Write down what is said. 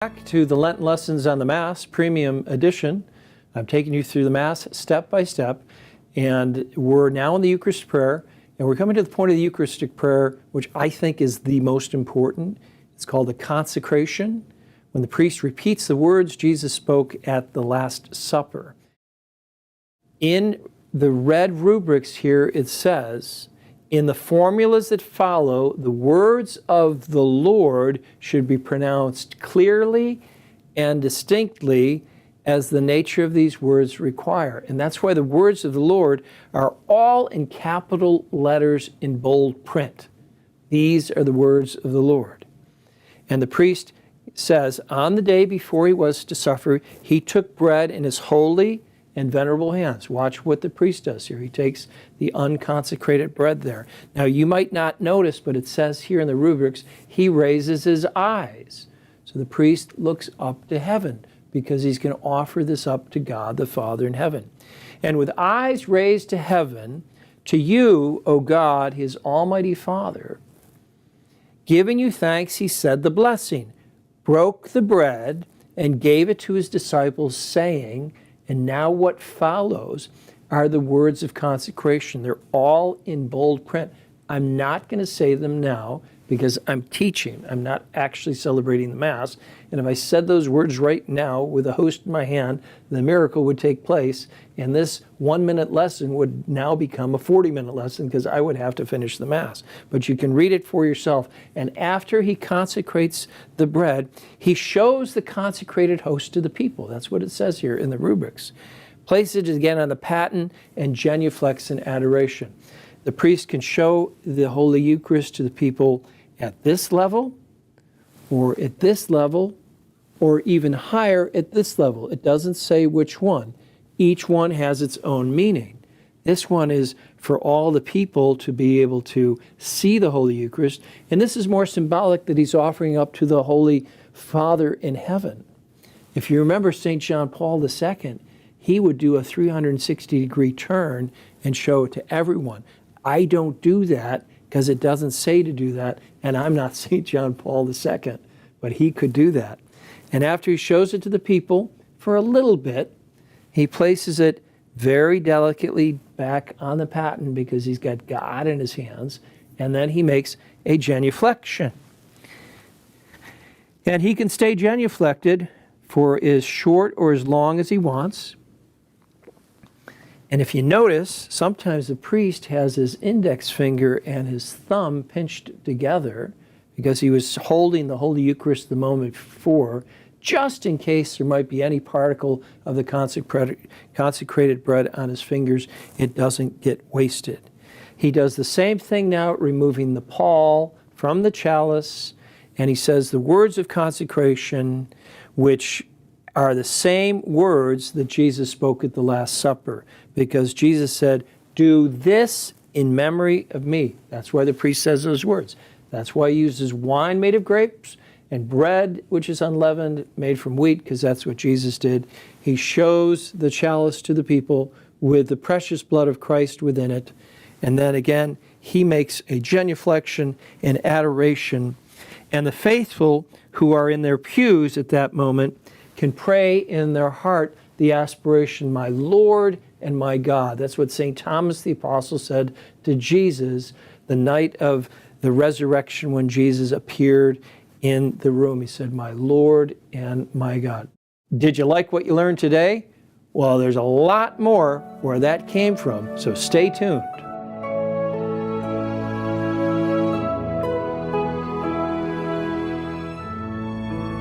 Back to the Lenten Lessons on the Mass, Premium Edition. I'm taking you through the Mass step by step, and we're now in the Eucharist prayer, and we're coming to the point of the Eucharistic prayer, which I think is the most important. It's called the consecration, when the priest repeats the words Jesus spoke at the Last Supper. In the red rubrics here, it says, in the formulas that follow, the words of the Lord should be pronounced clearly and distinctly as the nature of these words require. And that's why the words of the Lord are all in capital letters in bold print. These are the words of the Lord. And the priest says, on the day before he was to suffer, he took bread in his holy and venerable hands. Watch what the priest does here. He takes the unconsecrated bread there. Now you might not notice, but it says here in the rubrics, he raises his eyes. So the priest looks up to heaven because he's going to offer this up to God the Father in heaven. And with eyes raised to heaven, to you, O God, his almighty Father, giving you thanks, he said the blessing, broke the bread, and gave it to his disciples, saying, and now what follows are the words of consecration. They're all in bold print. I'm not going to say them now because I'm teaching. I'm not actually celebrating the Mass. And if I said those words right now with a host in my hand, the miracle would take place. And this 1-minute lesson would now become a 40-minute lesson because I would have to finish the Mass. But you can read it for yourself. And after he consecrates the bread, he shows the consecrated host to the people. That's what it says here in the rubrics. Place it again on the paten and genuflex in adoration. The priest can show the Holy Eucharist to the people at this level, or at this level, or even higher at this level. It doesn't say which one. Each one has its own meaning. This one is for all the people to be able to see the Holy Eucharist, and this is more symbolic that he's offering up to the Holy Father in heaven. If you remember St. John Paul II, he would do a 360-degree turn and show it to everyone. I don't do that because it doesn't say to do that, and I'm not St. John Paul II, but he could do that. And after he shows it to the people for a little bit, he places it very delicately back on the paten because he's got God in his hands, and then he makes a genuflection. And he can stay genuflected for as short or as long as he wants. And if you notice, sometimes the priest has his index finger and his thumb pinched together because he was holding the Holy Eucharist the moment before, just in case there might be any particle of the consecrated bread on his fingers, it doesn't get wasted. He does the same thing now, removing the pall from the chalice, and he says the words of consecration, which are the same words that Jesus spoke at the Last Supper, because Jesus said, do this in memory of me. That's why the priest says those words. That's why he uses wine made of grapes and bread which is unleavened, made from wheat, because that's what Jesus did. He shows the chalice to the people with the precious blood of Christ within it. And then again, he makes a genuflection and adoration. And the faithful who are in their pews at that moment can pray in their heart the aspiration, my Lord and my God. That's what St. Thomas the Apostle said to Jesus the night of the resurrection when Jesus appeared in the room. He said, my Lord and my God. Did you like what you learned today? Well, there's a lot more where that came from, so stay tuned.